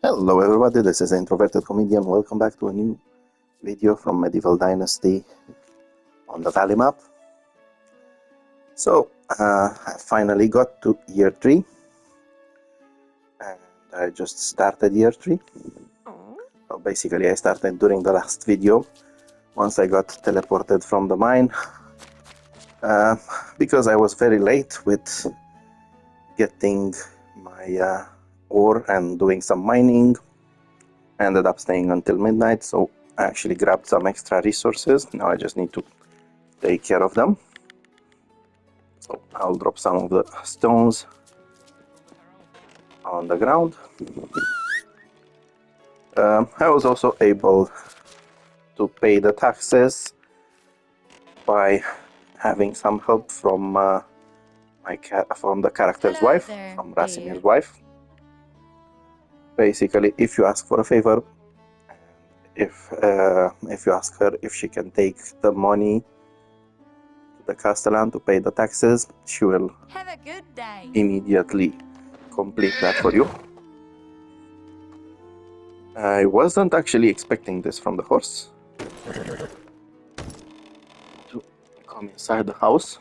Hello everybody, this is Introverted Comedian. Welcome back to a new video from Medieval Dynasty on the Valley map. So, I finally got to year 3 and I just started year 3. So basically I started during the last video once I got teleported from the mine because I was very late with getting my ore and doing some mining. I ended up staying until midnight, so I actually grabbed some extra resources. Now I just need to take care of them. So I'll drop some of the stones on the ground. I was also able to pay the taxes by having some help from from the character's wife, from Rasimir's wife. Basically, if you ask for a favor, if you ask her if she can take the money to the castellan to pay the taxes, she will Have a good day. immediately complete that for you. I wasn't actually expecting this from the horse. To come inside the house.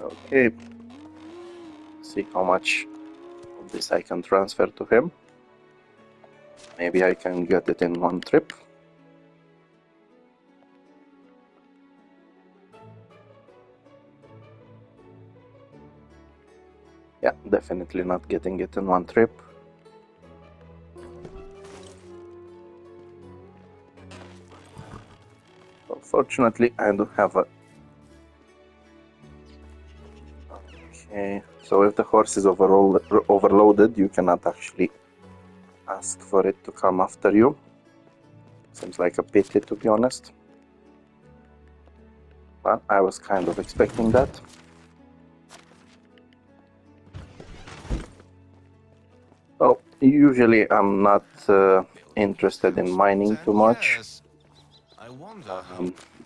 Okay. See how much of this I can transfer to him. Maybe I can get it in one trip. Yeah, definitely not getting it in one trip. Unfortunately, I do have a... Okay, so if the horse is overloaded, you cannot actually ask for it to come after you. Seems like a pity, to be honest. But I was kind of expecting that. So, usually I'm not interested in mining too much.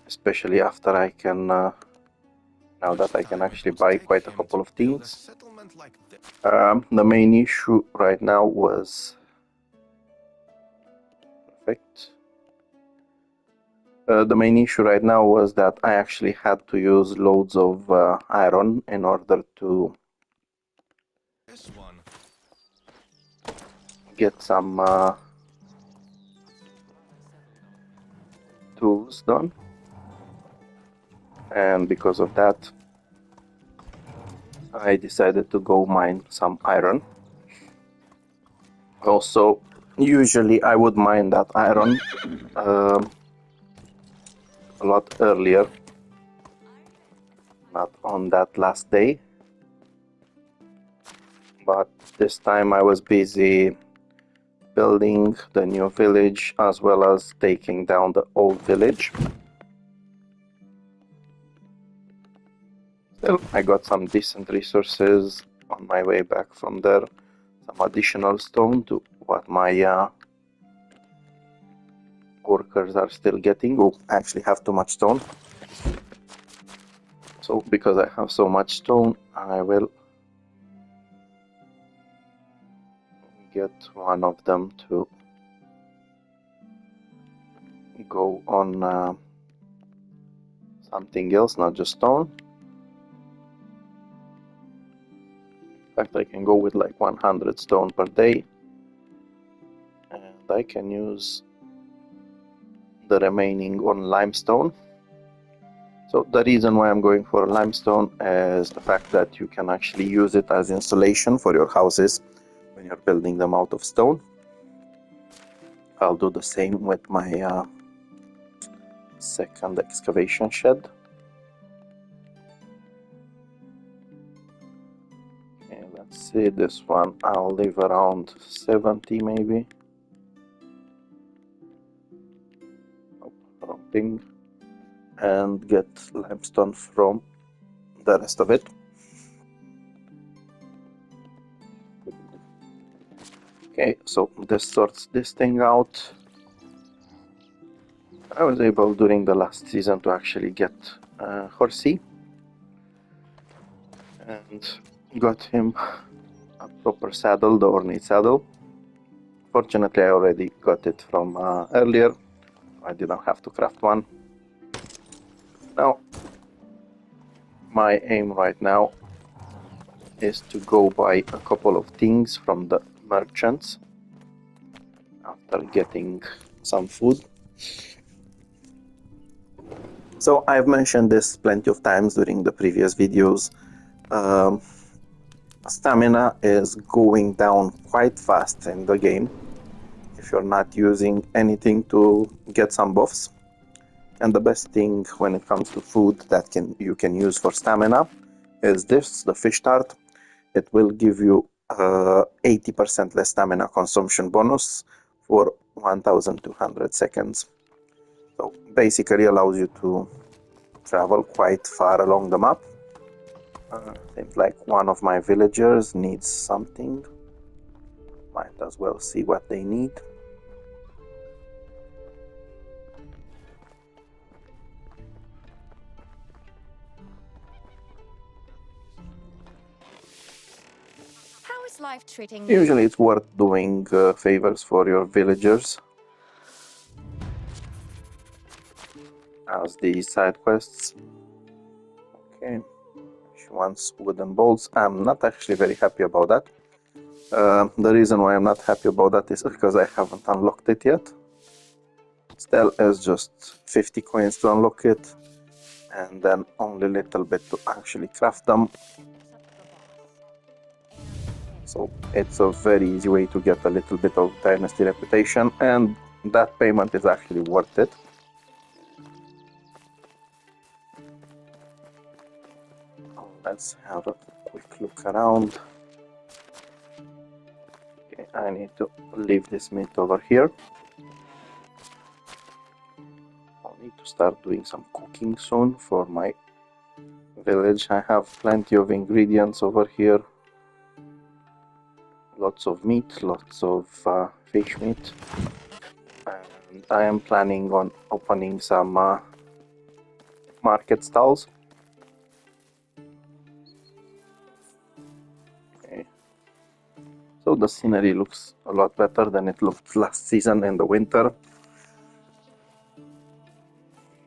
Especially after I can... now that I can actually buy quite a couple of things. The main issue right now was... Perfect. The main issue right now was that I actually had to use loads of iron in order to get some tools done, and because of that I decided to go mine some iron. Also, usually I would mine that iron a lot earlier, not on that last day, but this time I was busy building the new village as well as taking down the old village. Still, I got some decent resources on my way back from there, some additional stone to what my workers are still getting. Oh, I actually have too much stone. So because I have so much stone, I will get one of them to go on something else, not just stone. In fact, I can go with like 100 stone per day, and I can use the remaining on limestone. So the reason why I'm going for limestone is the fact that you can actually use it as insulation for your houses when you're building them out of stone. I'll do the same with my second excavation shed. Okay, let's see, this one I'll leave around 70 maybe. Oh, wrong thing. And get limestone from the rest of it. Okay, so this sorts this thing out. I was able during the last season to actually get Horsey, and got him a proper saddle, the ornate saddle. Fortunately, I already got it from earlier. I didn't have to craft one. Now, my aim right now is to go buy a couple of things from the merchants after getting some food. So I've mentioned this plenty of times during the previous videos. Stamina is going down quite fast in the game if you're not using anything to get some buffs. And the best thing when it comes to food that you can use for stamina is this, the fish tart. It will give you 80% less stamina consumption bonus for 1200 seconds. So basically allows you to travel quite far along the map. Seems like one of my villagers needs something. Might as well see what they need. How is life treating you? Usually it's worth doing favors for your villagers as the side quests. Okay, she wants wooden bowls. I'm not actually very happy about that. The reason why I'm not happy about that is because I haven't unlocked it yet. Still, it's just 50 coins to unlock it, and then only a little bit to actually craft them. So it's a very easy way to get a little bit of dynasty reputation, and that payment is actually worth it. Let's have a quick look around. Okay, I need to leave this meat over here. I'll need to start doing some cooking soon for my village. I have plenty of ingredients over here. Lots of meat, lots of fish meat. And I am planning on opening some market stalls. So the scenery looks a lot better than it looked last season in the winter.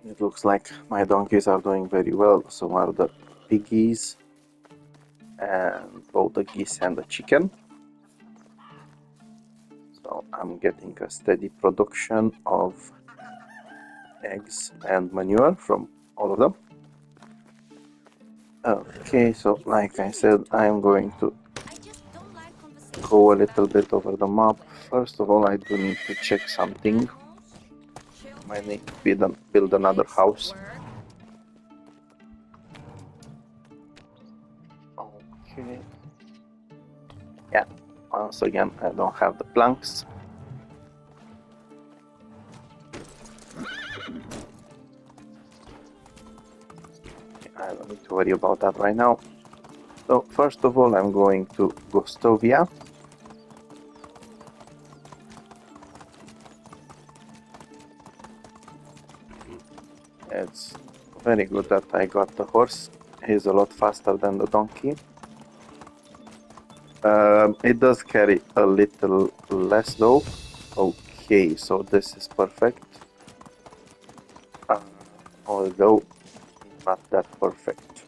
It looks like my donkeys are doing very well, so are the piggies, and both the geese and the chicken. So I'm getting a steady production of eggs and manure from all of them. Okay, so like I said, I'm going to go a little bit over the map. First of all, I do need to check something. I need to build another house. Okay. Yeah, once again, I don't have the planks. I don't need to worry about that right now. So first of all, I'm going to Gostovia. It's very good that I got the horse. He's a lot faster than the donkey. It does carry a little less though. Okay, so this is perfect. Although not that perfect.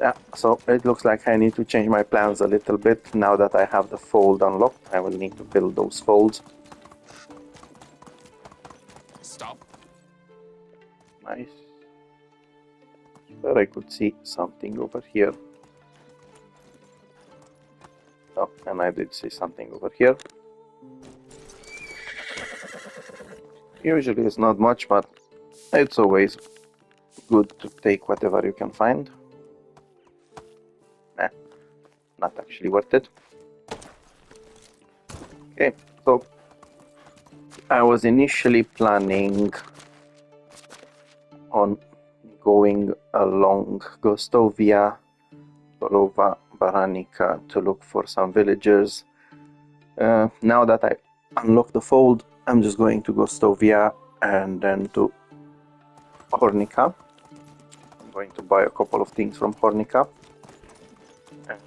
Yeah, so it looks like I need to change my plans a little bit. Now that I have the fold unlocked, I will need to build those folds. Stop. Nice. But I could see something over here. Oh, and I did see something over here. Usually it's not much, but it's always good to take whatever you can find. Not actually worth it. Okay, so I was initially planning on going along Gostovia, Borova, Baranica to look for some villagers. Now that I unlocked the fold, I'm just going to Gostovia and then to Hornica. I'm going to buy a couple of things from Hornica. And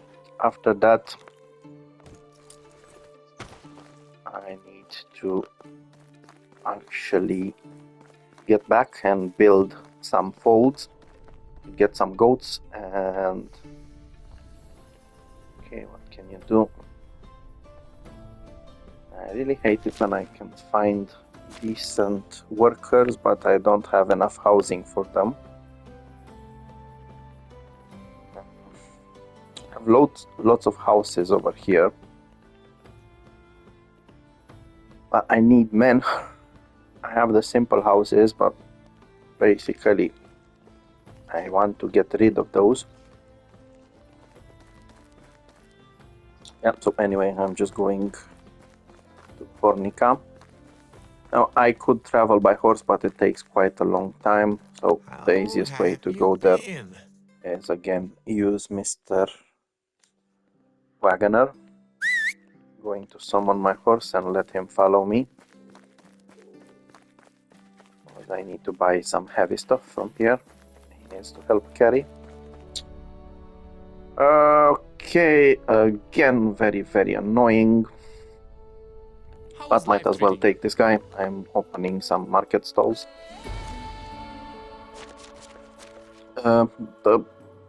after that, I need to actually get back and build some folds, get some goats, and okay, what can you do? I really hate it when I can find decent workers, but I don't have enough housing for them. I have lots of houses over here, but I need men. I have the simple houses, but basically I want to get rid of those. Yeah, so anyway, I'm just going to Hornica. Now, I could travel by horse, but it takes quite a long time, so the easiest way to go there is again use Mr. Wagoner. Going to summon my horse and let him follow me. Because I need to buy some heavy stuff from here. He needs to help carry. Okay, again, very annoying. But might as well take this guy. I'm opening some market stalls. The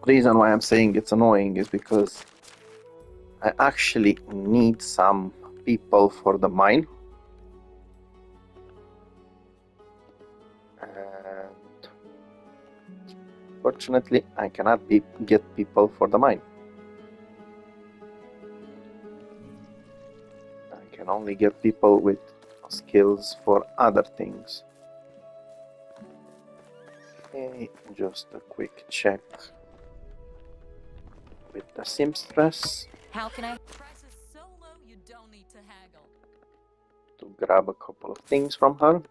reason why I'm saying it's annoying is because I actually need some people for the mine. And fortunately, I cannot get people for the mine. I can only get people with skills for other things. Okay, just a quick check with the seamstress. How can I? Price is so low you don't need to haggle. To grab a couple of things from her.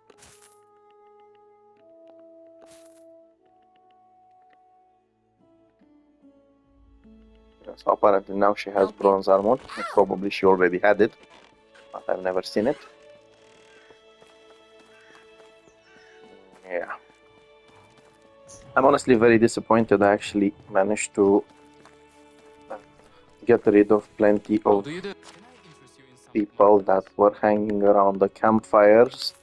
So apparently now she has bronze armor. Probably she already had it, but I've never seen it. Yeah. I'm honestly very disappointed. I actually managed to get rid of plenty of people that were hanging around the campfires,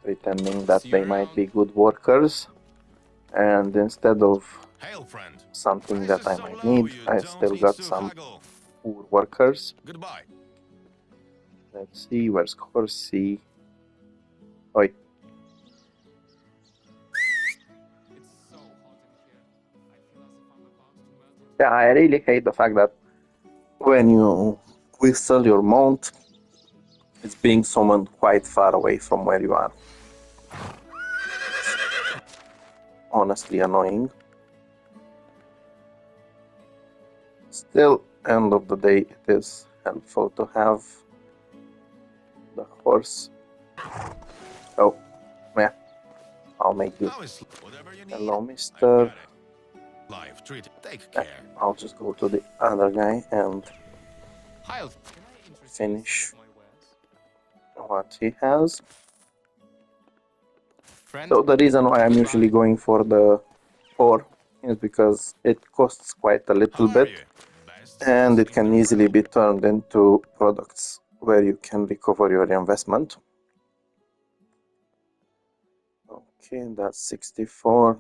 pretending that they might be good workers, and instead of something that I might need, I still got some poor workers. Goodbye. Let's see, where's Corsi? Oi. Yeah, I really hate the fact that when you whistle your mount, it's being summoned quite far away from where you are. Honestly annoying. Still, end of the day, it is helpful to have the horse. Oh, yeah, I'll make you. Hello, mister. Life treat. Take care. I'll just go to the other guy and finish what he has. So the reason why I'm usually going for the ore is because it costs quite a little bit and it can easily be turned into products where you can recover your investment. Okay, that's 64.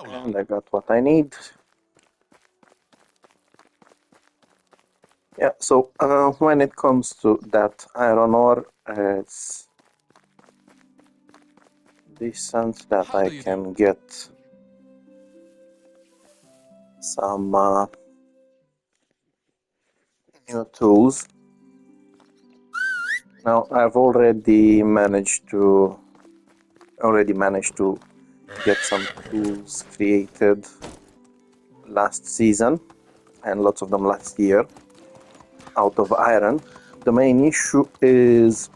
And I got what I need. Yeah, so when it comes to that iron ore, it's decent that I can get some new tools. Now I've already managed to get some tools created last season and lots of them last year out of iron. The main issue is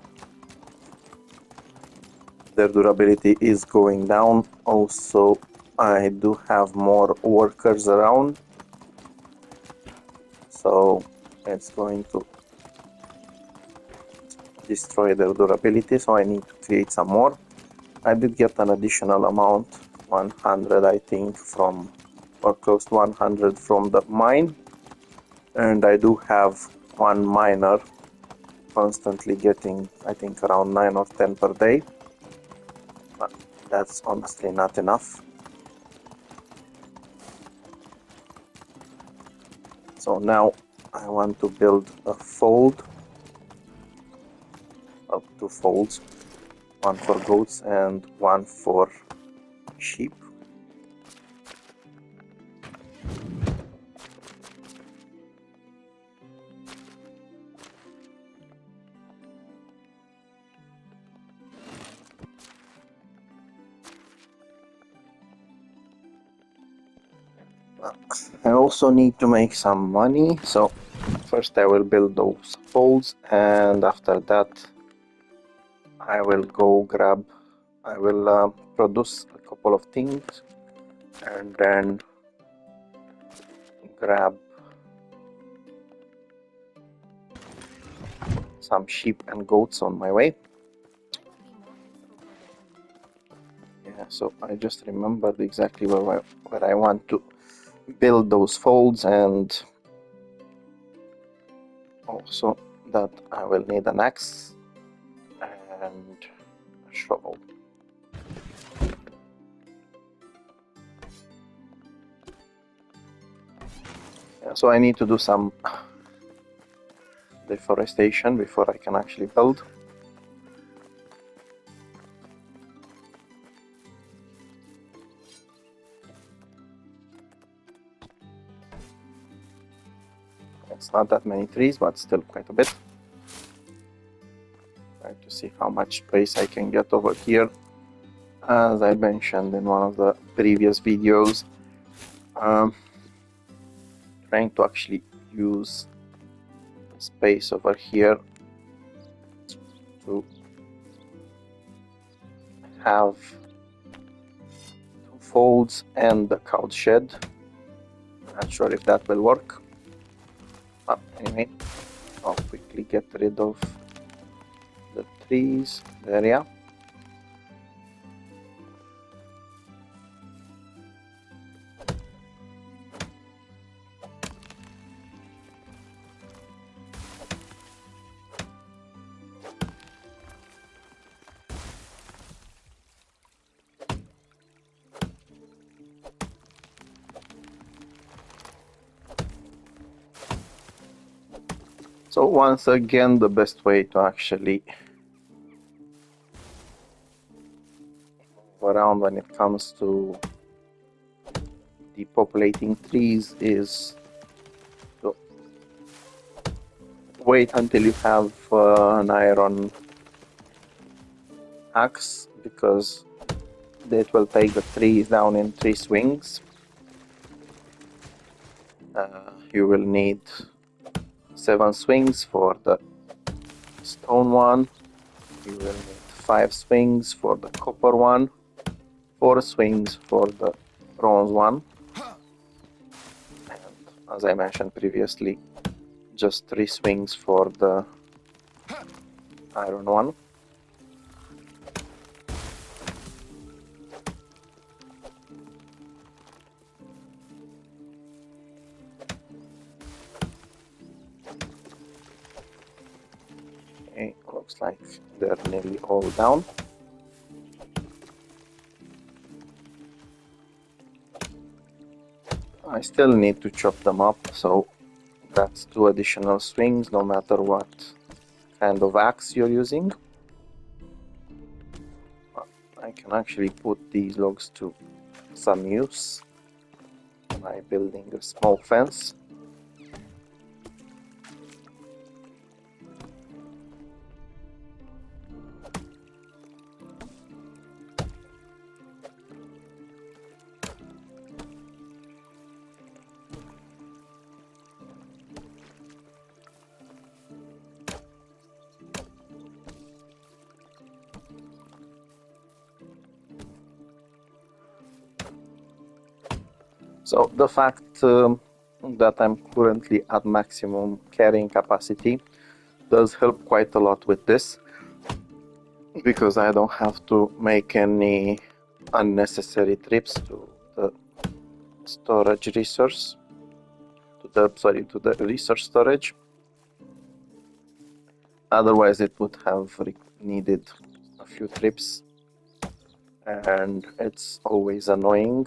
their durability is going down. Also, I do have more workers around, so it's going to destroy their durability, so I need to create some more. I did get an additional amount, 100 I think from, or close to 100 from the mine, and I do have one miner constantly getting, I think, around 9 or 10 per day, but that's honestly not enough. So now I want to build a fold, up two folds, one for goats and one for sheep. I also need to make some money, so first I will build those folds, and after that I will go grab, I will produce a couple of things and then grab some sheep and goats on my way. Yeah, so I just remembered exactly where I want to build those folds, and also that I will need an axe and a shovel. Yeah, so I need to do some deforestation before I can actually build. It's not that many trees, but still quite a bit. Try to see how much space I can get over here. As I mentioned in one of the previous videos, trying to actually use the space over here to have two folds and the cow shed. Not sure if that will work. But anyway, I'll quickly get rid of the trees there. Yeah. So once again, the best way to actually move around when it comes to depopulating trees is to wait until you have an iron axe, because that will take the trees down in 3 swings. You will need 7 swings for the stone one, you will need 5 swings for the copper one, 4 swings for the bronze one, and as I mentioned previously, just 3 swings for the iron one. Okay, looks like they're nearly all down. I still need to chop them up, so that's 2 additional swings no matter what kind of axe you're using. I can actually put these logs to some use by building a small fence. So the fact that I'm currently at maximum carrying capacity does help quite a lot with this, because I don't have to make any unnecessary trips to the storage resource, to the resource storage. Otherwise it would have needed a few trips, and it's always annoying.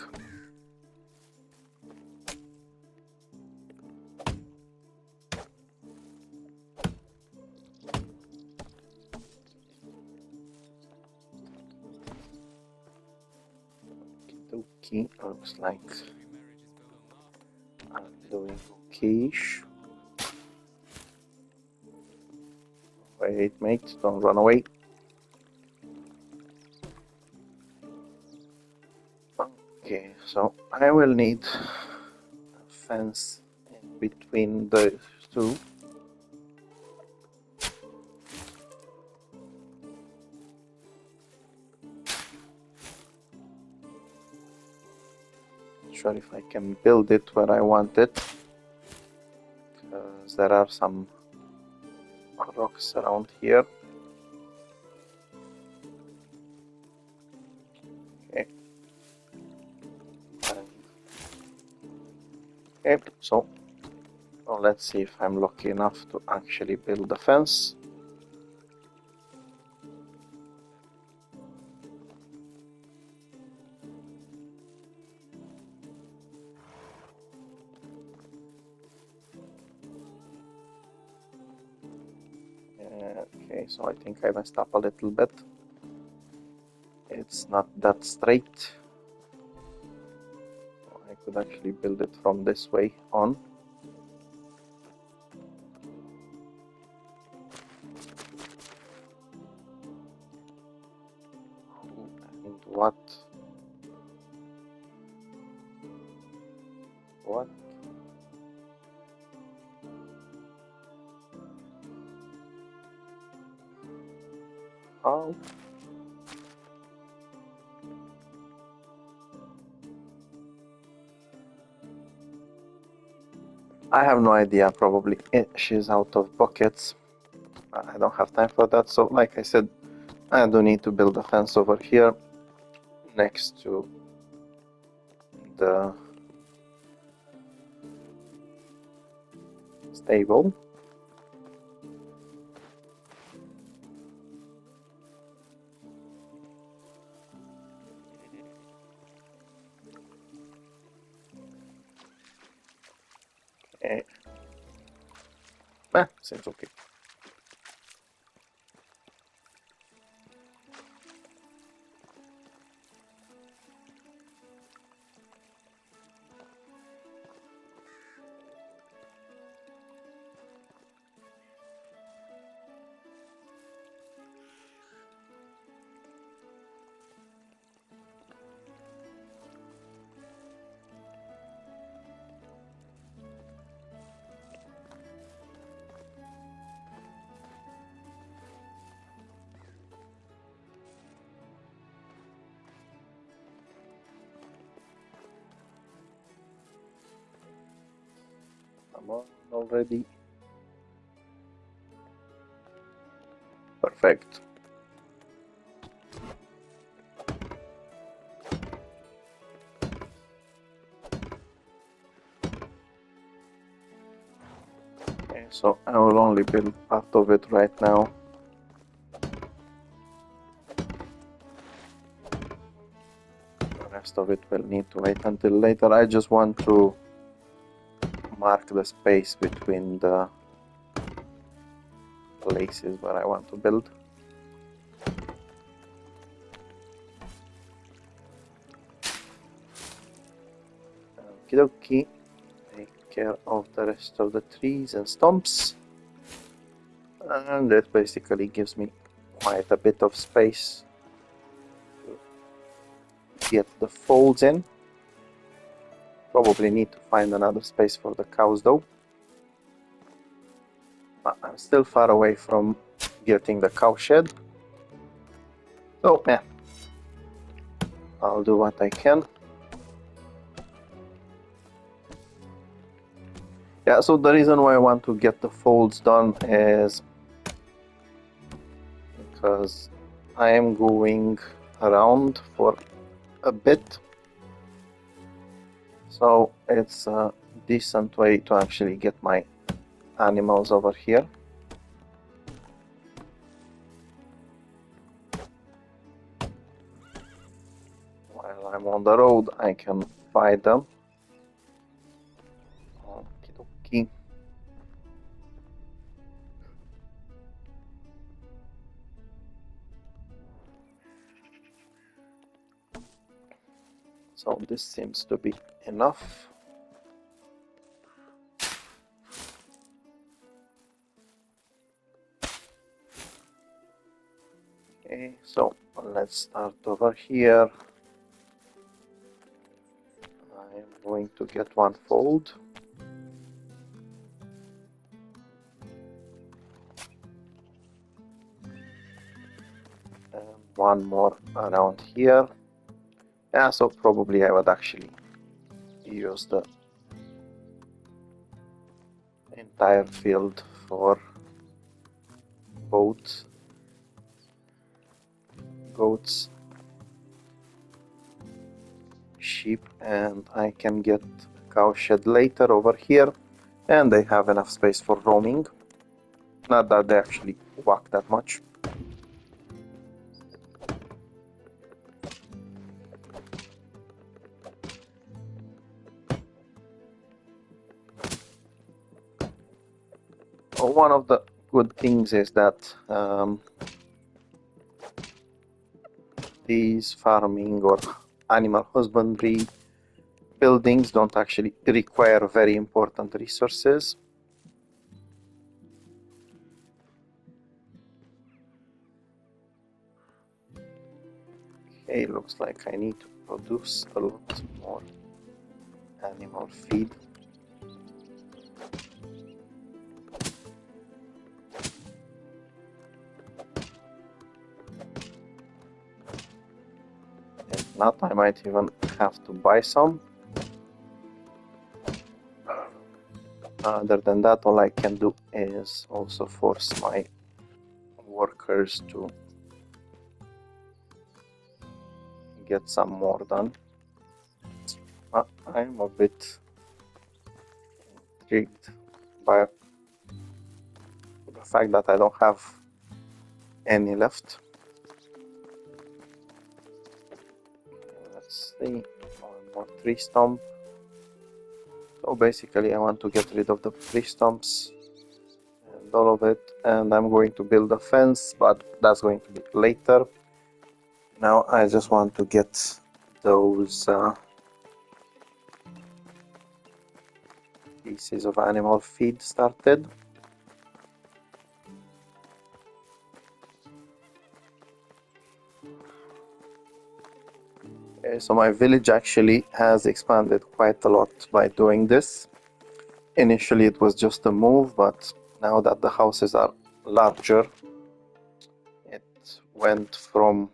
Okay, looks like I'm doing okay-ish. Wait, mate, don't run away. Okay, so I will need a fence in between the two. Not sure if I can build it where I want it, because there are some rocks around here. Okay. Okay, so let's see if I'm lucky enough to actually build the fence. Okay, so I think I messed up a little bit. It's not that straight. I could actually build it from this way on. And what? What? How? I have no idea, probably she's out of buckets. I don't have time for that, so like I said, I do need to build a fence over here next to the stable. Okay. Seems okay. Come on already. Perfect. Okay, so I will only build part of it right now. The rest of it will need to wait until later. I just want to mark the space between the places where I want to build. Okie dokie. Take care of the rest of the trees and stumps. And that basically gives me quite a bit of space to get the folds in. Probably need to find another space for the cows though. But I'm still far away from getting the cow shed. So yeah, I'll do what I can. Yeah, so the reason why I want to get the folds done is because I am going around for a bit, so it's a decent way to actually get my animals over here. While I'm on the road, I can buy them. Okie dokie. So this seems to be enough. Okay, so let's start over here. I'm going to get one fold. And one more around here. Yeah, so probably I would actually use the entire field for both goats, sheep, and I can get a cow shed later over here, and they have enough space for roaming. Not that they actually walk that much. One of the good things is that these farming or animal husbandry buildings don't actually require very important resources. Okay, looks like I need to produce a lot more animal feed. If not, I might even have to buy some. Other than that, all I can do is also force my workers to get some more done. I'm a bit intrigued by the fact that I don't have any left. Let's see, one more tree stump. So basically I want to get rid of the tree stumps and all of it, and I'm going to build a fence, but that's going to be later. Now I just want to get those pieces of animal feed started. Okay, so my village actually has expanded quite a lot by doing this. Initially it was just a move, but now that the houses are larger, it went from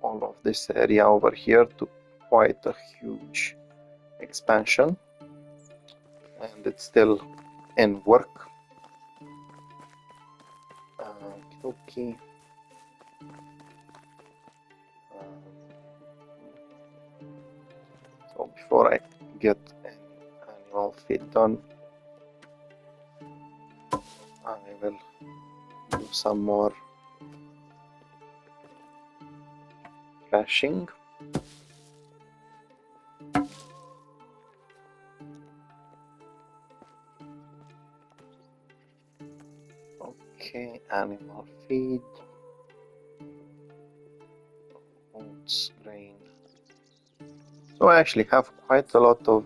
all of this area over here to quite a huge expansion, and it's still in work. Okay. So before I get any animal feed done, I will do some more flashing. Okay, animal feed, oats, grain. So I actually have quite a lot of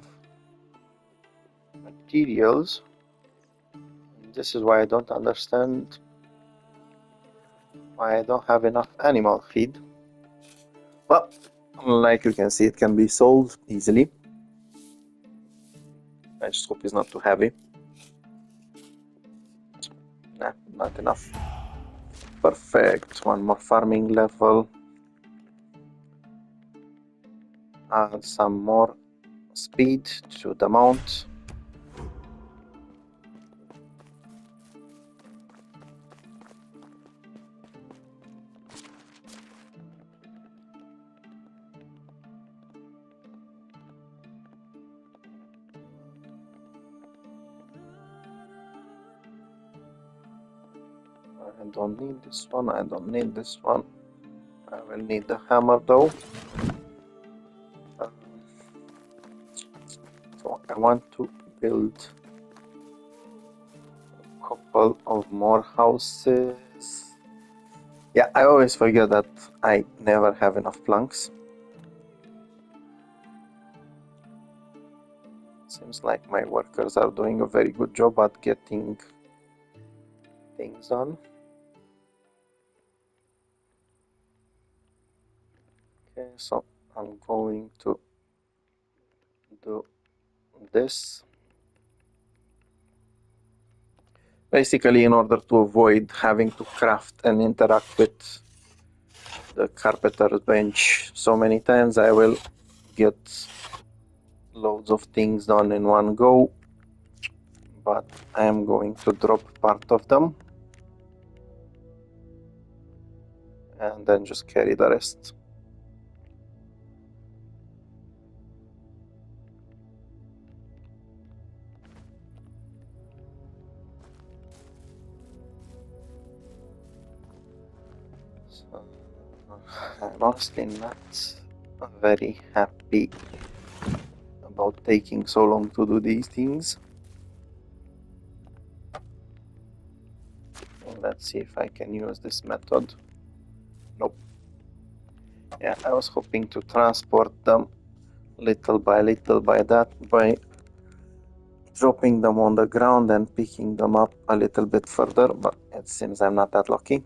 materials. This is why I don't understand why I don't have enough animal feed. Well, like you can see, it can be sold easily. I just hope it's not too heavy. Nah, not enough. Perfect. One more farming level. Add some more speed to the mount. I don't need this one, I don't need this one. I will need the hammer though. So I want to build a couple of more houses. Yeah, I always forget that I never have enough planks. Seems like my workers are doing a very good job at getting things done. Okay, so I'm going to do this. Basically, in order to avoid having to craft and interact with the carpenter's bench so many times, I will get loads of things done in one go, but I am going to drop part of them and then just carry the rest. So, I'm honestly not very happy about taking so long to do these things. Let's see if I can use this method. Nope. Yeah, I was hoping to transport them little by that by dropping them on the ground and picking them up a little bit further, but it seems I'm not that lucky.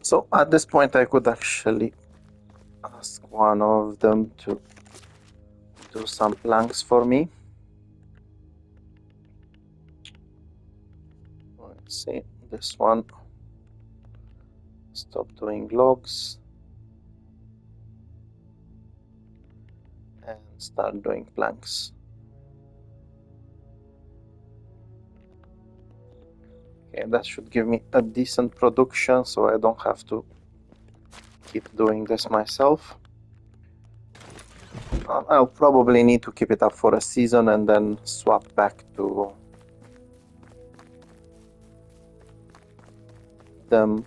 So at this point I could actually ask one of them to do some planks for me. Let's see, this one, stop doing logs and start doing planks. Okay, that should give me a decent production, so I don't have to keep doing this myself. I'll probably need to keep it up for a season and then swap back to them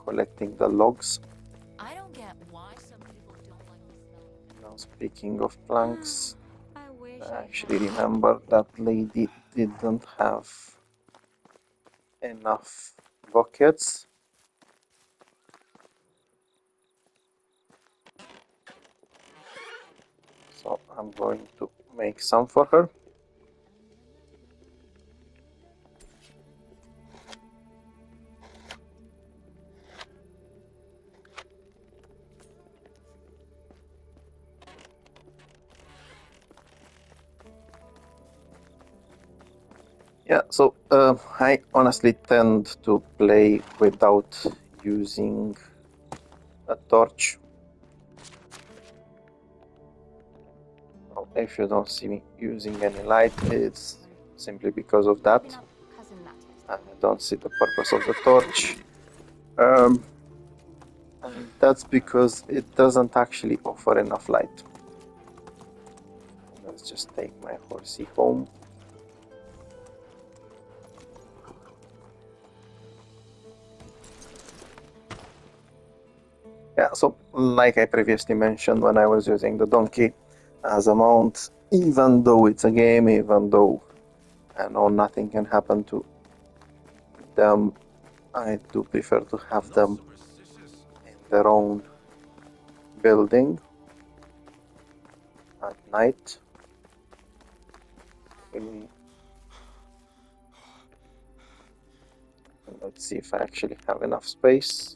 collecting the logs. I don't get why some people don't like the smell. Now, speaking of planks, I wish I I actually had. remember that lady didn't have enough buckets. So I'm going to make some for her. Yeah, so I honestly tend to play without using a torch. Well, if you don't see me using any light, it's simply because of that. Picking up cousin Mattie's. I don't see the purpose of the torch. And that's because it doesn't actually offer enough light. Let's just take my horsey home. Yeah, so like I previously mentioned, when I was using the donkey as a mount, even though it's a game, even though I know nothing can happen to them, I do prefer to have them in their own building at night. Let's see if I actually have enough space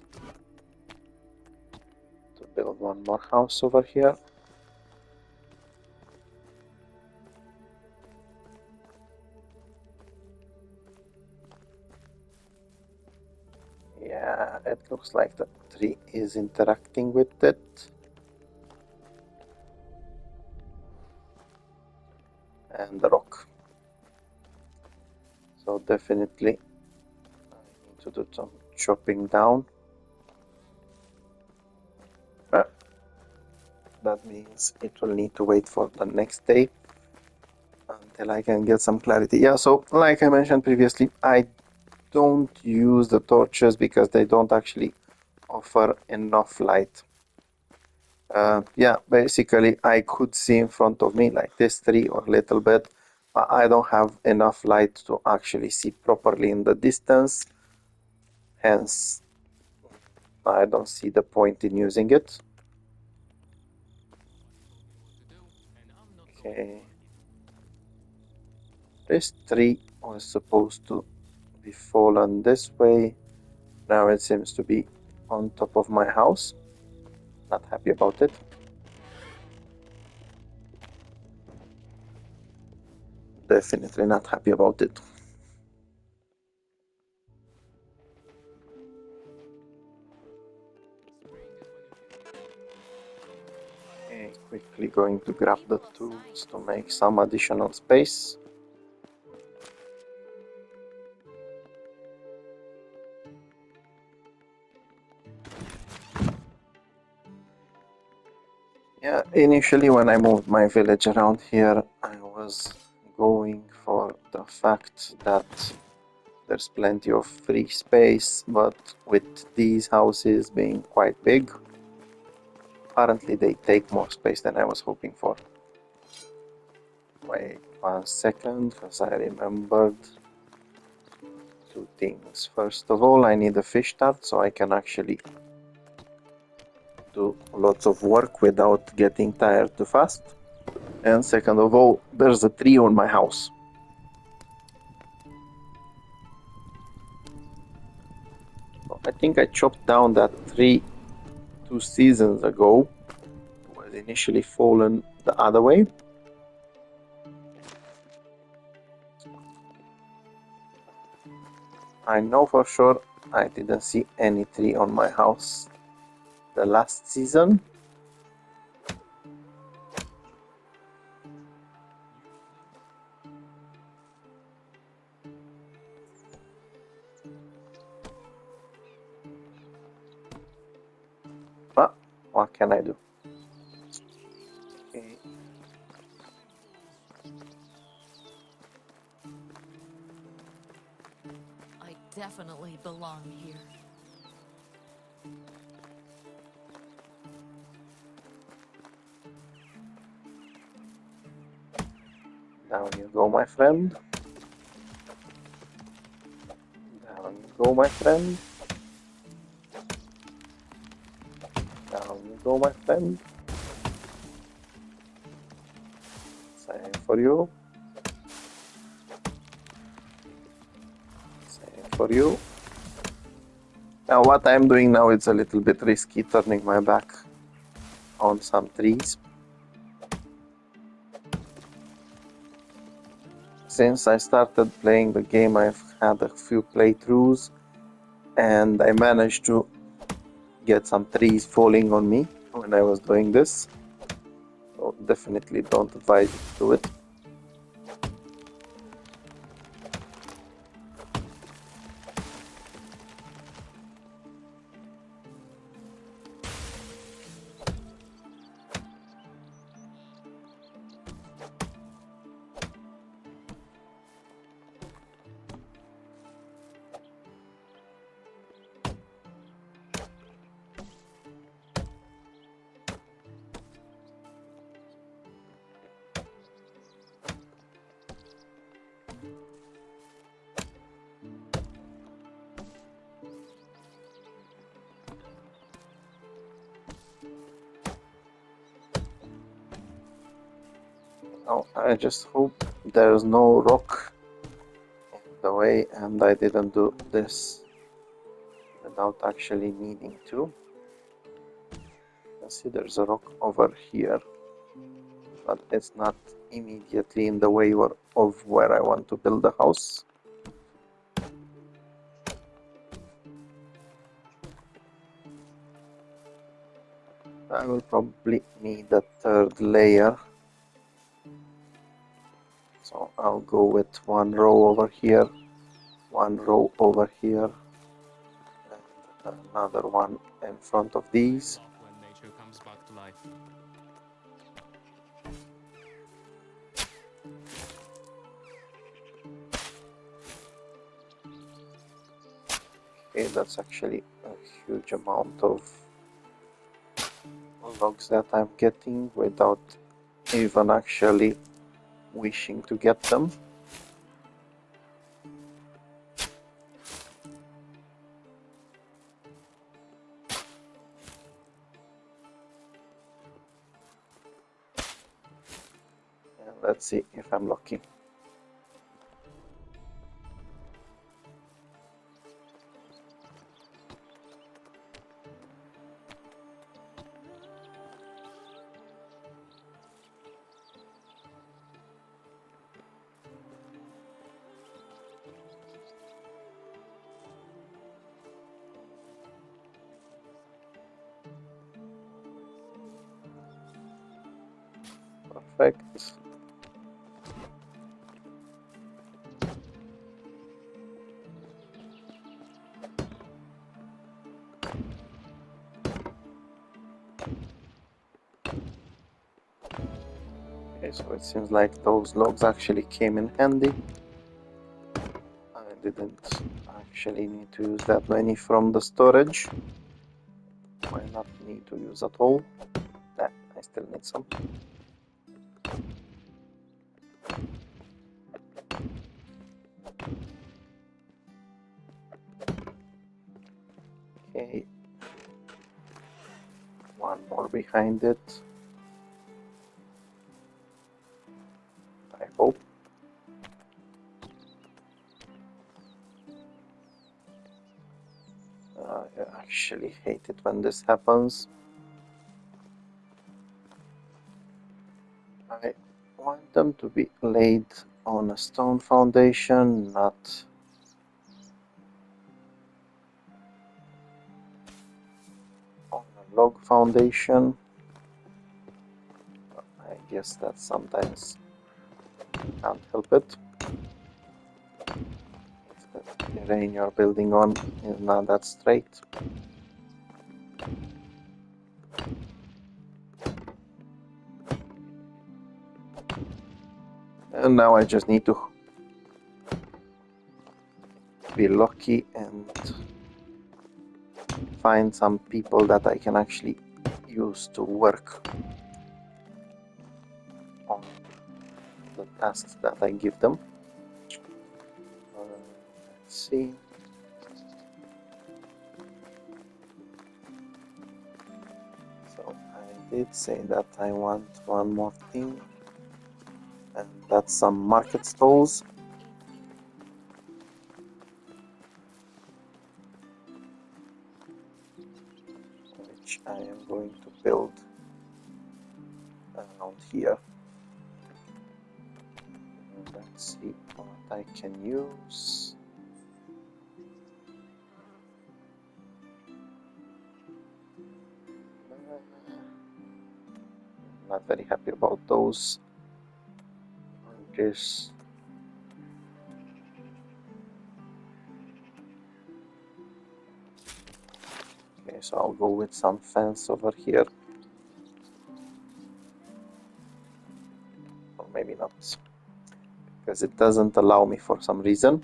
to build one more house over here. Yeah, it looks like the tree is interacting with it. And the rock. So definitely I need to do some chopping down. That means it will need to wait for the next day until I can get some clarity. Yeah, so like I mentioned previously, I don't use the torches because they don't actually offer enough light. Yeah, basically I could see in front of me like this tree or a little bit, but I don't have enough light to actually see properly in the distance. Hence, I don't see the point in using it. Okay. This tree was supposed to be fallen this way. Now it seems to be on top of my house. Not happy about it. Definitely not happy about it. Okay, quickly going to grab the tools to make some additional space. Yeah, initially when I moved my village around here, I was going for the fact that there's plenty of free space, but with these houses being quite big, apparently they take more space than I was hoping for. Wait 1 second, because I remembered two things. First of all, I need a fish tart so I can actually do lots of work without getting tired too fast. And second of all, there's a tree on my house. So I think I chopped down that tree 2 seasons ago. It was initially fallen the other way. I know for sure I didn't see any tree on my house the last season. But what can I do? Okay. I definitely belong here. Down you go, my friend. Down you go, my friend. Down you go, my friend. Same for you. Same for you. Now what I'm doing now is a little bit risky, turning my back on some trees. Since I started playing the game, I've had a few playthroughs and I managed to get some trees falling on me when I was doing this. So definitely don't advise you to do it. Now I just hope there's no rock in the way and I didn't do this without actually needing to. You can see there's a rock over here, but it's not immediately in the way of where I want to build a house. I will probably need a third layer. So I'll go with one row over here, one row over here, and another one in front of these. Love when nature comes back to life. Okay, that's actually a huge amount of logs that I'm getting without even actually wishing to get them. And let's see if I'm lucky. Perfect. Okay, so it seems like those logs actually came in handy. I didn't actually need to use that many from the storage. Why not need to use at all? Nah, I still need some. Okay, one more behind it. I hope. I actually hate it when this happens. I want them to be laid on a stone foundation, not on a log foundation. But I guess that sometimes can't help it. If the terrain you're building on is not that straight. And now I just need to be lucky and find some people that I can actually use to work on the tasks that I give them. Let's see. So I did say that I want one more thing, and that's some market stalls. Which I am going to build around here. Let's see what I can use. Not very happy about those. Just okay, so I'll go with some fence over here. Or maybe not, because it doesn't allow me for some reason.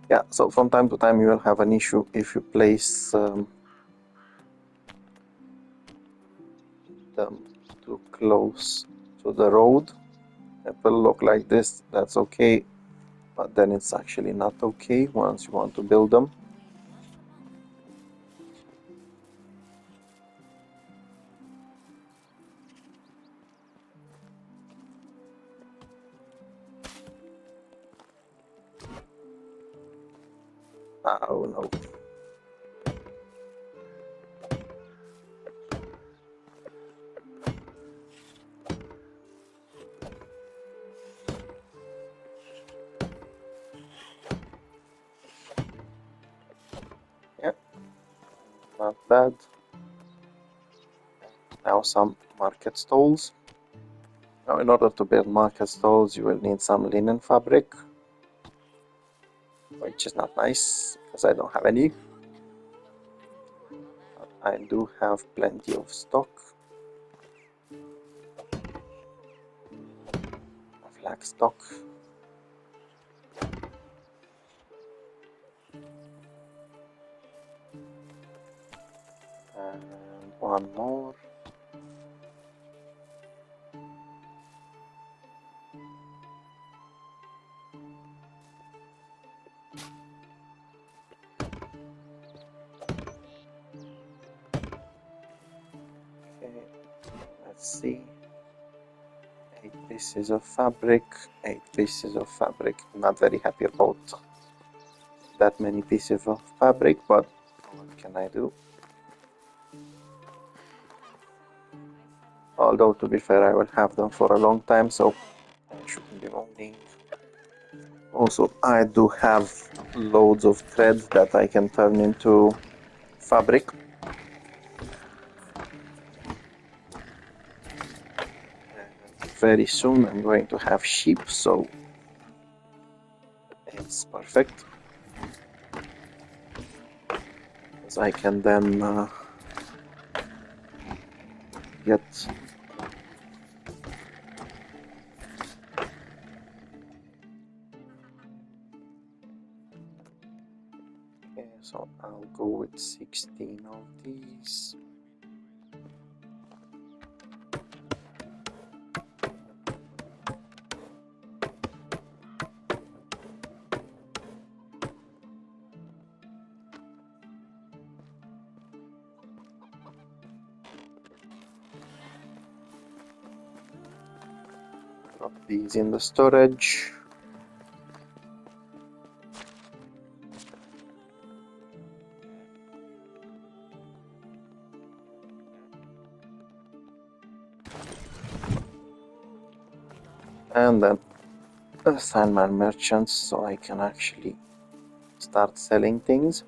Yeah, so from time to time you will have an issue if you place them too close to the road. It will look like this, that's okay, but then it's actually not okay once you want to build them. Oh no. Yeah, not bad. some market stalls. Now, in order to build market stalls, you will need some linen fabric, which is not nice because I don't have any. But I do have plenty of stock of black stock. And one more. Okay, let's see. 8 pieces of fabric, 8 pieces of fabric. Not very happy about that many pieces of fabric, but what can I do? Although, to be fair, I will have them for a long time, so I shouldn't be moaning. Also, I do have loads of thread that I can turn into fabric. And very soon I'm going to have sheep, so it's perfect. Because I can then get okay, so I'll go with 16 of these. Drop these in the storage. And then assign my merchants so I can actually start selling things.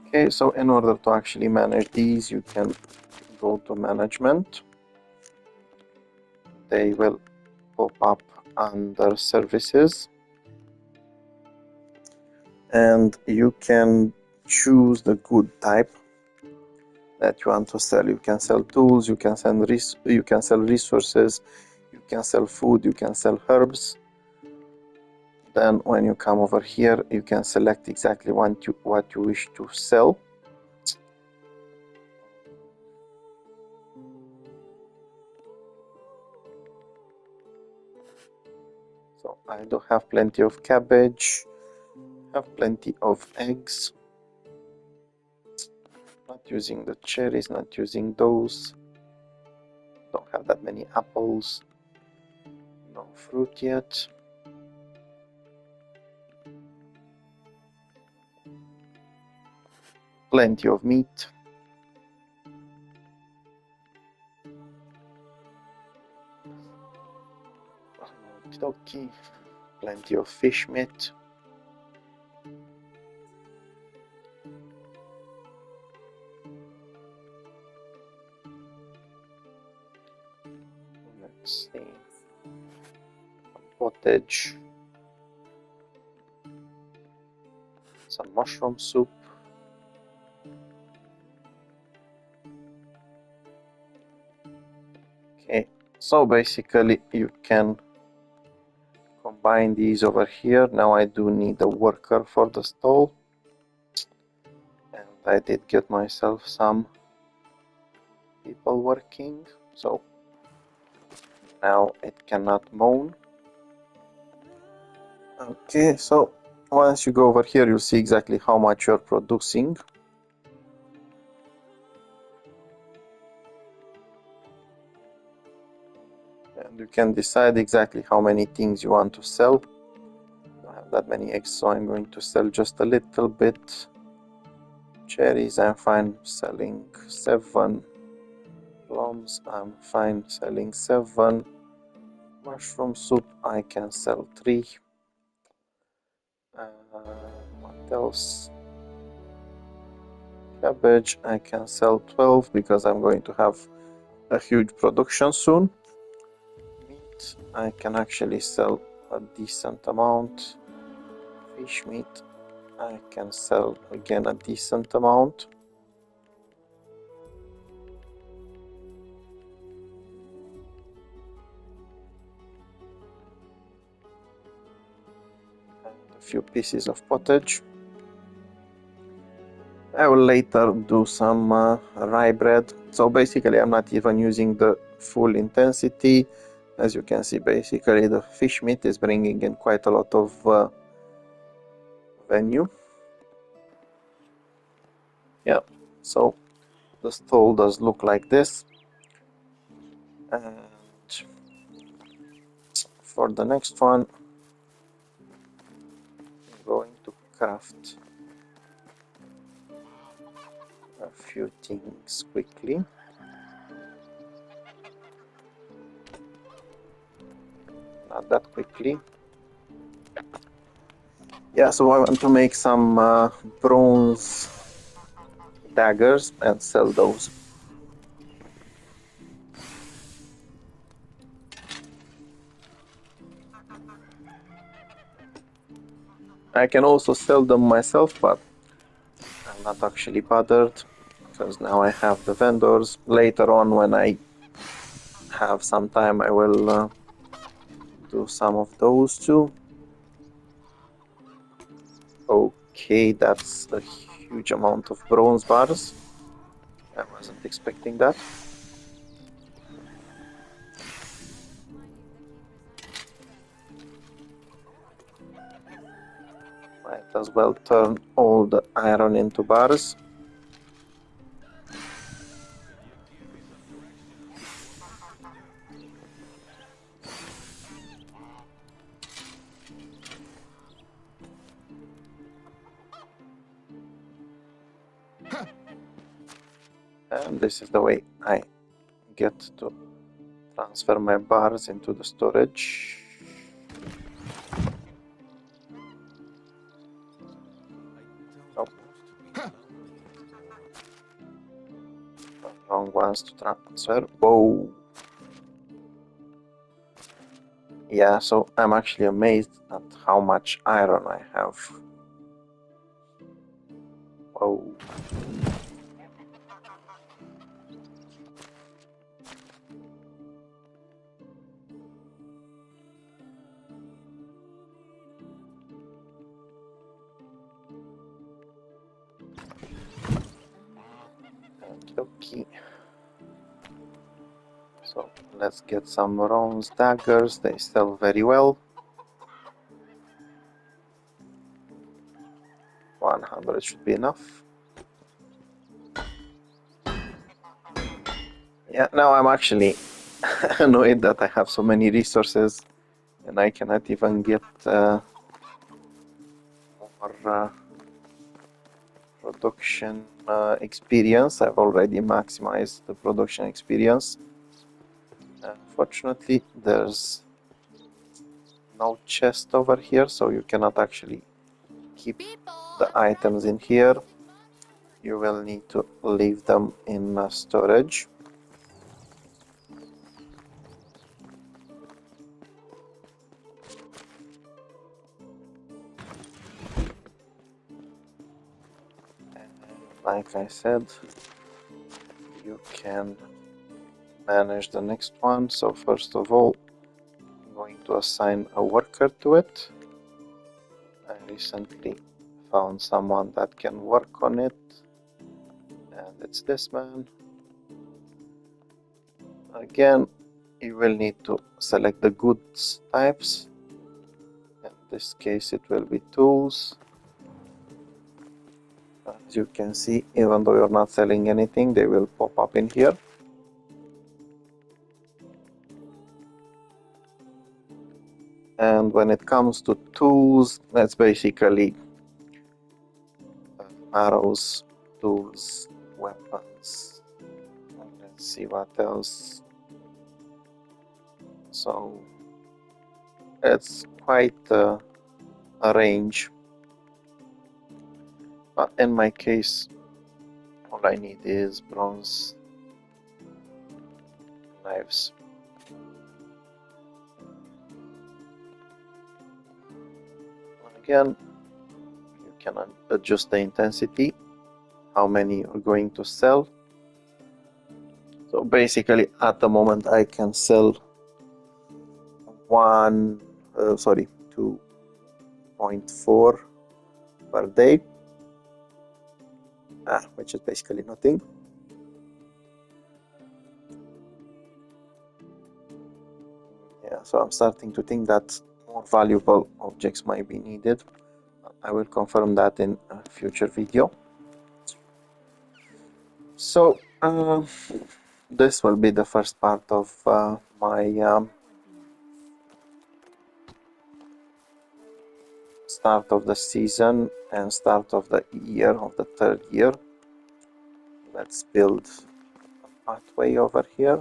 Okay, so in order to actually manage these, you can go to management. They will pop up under services, and you can choose the good type that you want to sell. You can sell tools, you can sell resources, you can sell food, you can sell herbs. Then when you come over here, you can select exactly what you wish to sell. So I do have plenty of cabbage, have plenty of eggs. Not using the cherries, not using those. Don't have that many apples. No fruit yet. Plenty of meat. Okay. Plenty of fish meat. Let's see. Pottage. Some mushroom soup. Okay, so basically you can combine these over here. Now I do need a worker for the stall, and I did get myself some people working, so now it cannot moan. Okay, so once you go over here, you'll see exactly how much you're producing. And you can decide exactly how many things you want to sell. I don't have that many eggs, so I'm going to sell just a little bit. Cherries, I'm fine selling 7. Plums, I'm fine selling 7. Mushroom soup, I can sell 3. What else? Cabbage, I can sell 12 because I'm going to have a huge production soon. Meat, I can actually sell a decent amount. Fish meat, I can sell again a decent amount. And a few pieces of pottage. I will later do some rye bread. So basically I'm not even using the full intensity. As you can see, basically the fish meat is bringing in quite a lot of venue. Yeah, so the stall does look like this. And for the next one, I'm going to craft a few things quickly. Not that quickly. Yeah, so I want to make some bronze daggers and sell those. I can also sell them myself, but I'm not actually bothered because now I have the vendors. Later on, when I have some time, I will do some of those too. Okay, that's a huge amount of bronze bars. I wasn't expecting that. Might as well turn all the iron into bars. And this is the way I get to transfer my bars into the storage. Nope. Wrong ones to transfer. Whoa. Yeah, so I'm actually amazed at how much iron I have. Whoa. Okay. So let's get some bronze daggers. They sell very well. 100 should be enough. Yeah, now I'm actually annoyed that I have so many resources and I cannot even get more production experience. I've already maximized the production experience. Unfortunately, there's no chest over here, so you cannot actually keep the items in here. You will need to leave them in storage. And like I said, you can manage the next one. So first of all, I'm going to assign a worker to it. I recently found someone that can work on it, and it's this man. Again, you will need to select the goods types. In this case, it will be tools. As you can see, even though you're not selling anything, they will pop up in here. And when it comes to tools, that's basically arrows, tools, weapons. Let's see what else. So it's quite a range. But in my case, all I need is bronze knives. And again, you can adjust the intensity, how many you're going to sell. So basically, at the moment, I can sell 2.4 per day, which is basically nothing. Yeah, so I'm starting to think that more valuable objects might be needed. I will confirm that in a future video. So this will be the first part of my start of the season and start of the year, of the third year. Let's build a pathway over here.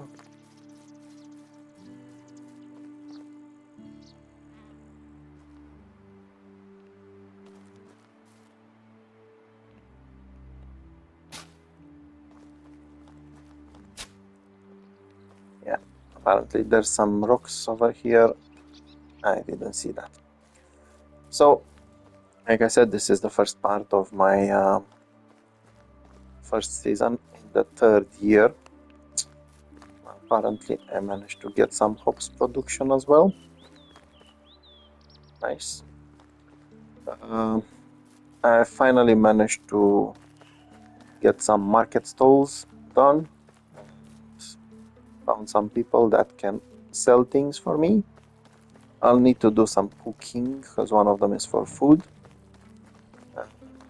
Yeah, apparently there's some rocks over here. I didn't see that. So, like I said, this is the first part of my first season in the third year. Apparently, I managed to get some hops production as well. Nice. I finally managed to get some market stalls done. Found some people that can sell things for me. I'll need to do some cooking because one of them is for food.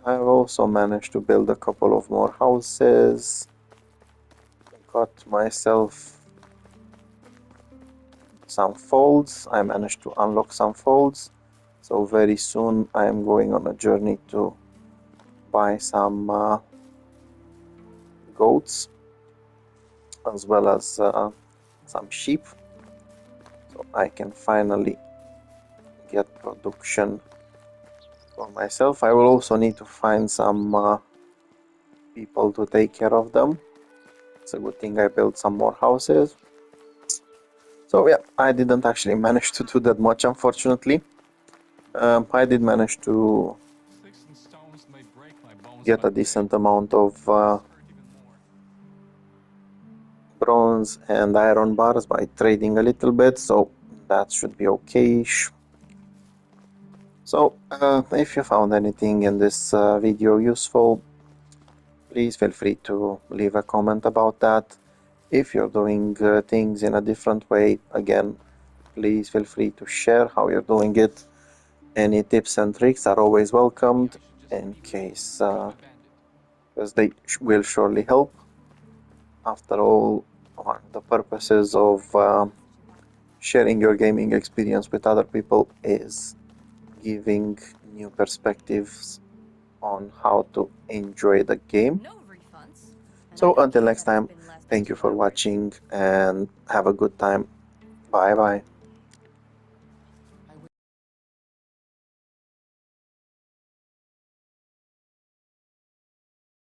I've also managed to build a couple of more houses. Got myself some folds. I managed to unlock some folds. So very soon I am going on a journey to buy some goats as well as some sheep. So I can finally get production for myself. I will also need to find some people to take care of them. It's a good thing I built some more houses. So yeah, I didn't actually manage to do that much, unfortunately. I did manage to Sticks and stones may break my bones, get a but they decent amount of hurt even more. bronze and iron bars by trading a little bit, so that should be okay-ish. So if you found anything in this video useful, please feel free to leave a comment about that. If you're doing things in a different way, again, please feel free to share how you're doing it. Any tips and tricks are always welcomed in case, because they will surely help. After all, one of the purposes of sharing your gaming experience with other people is giving new perspectives on how to enjoy the game. No refunds. And So I don't until care next that it's time, been less than thank you 2 for hours. watching and have a good time. Bye bye.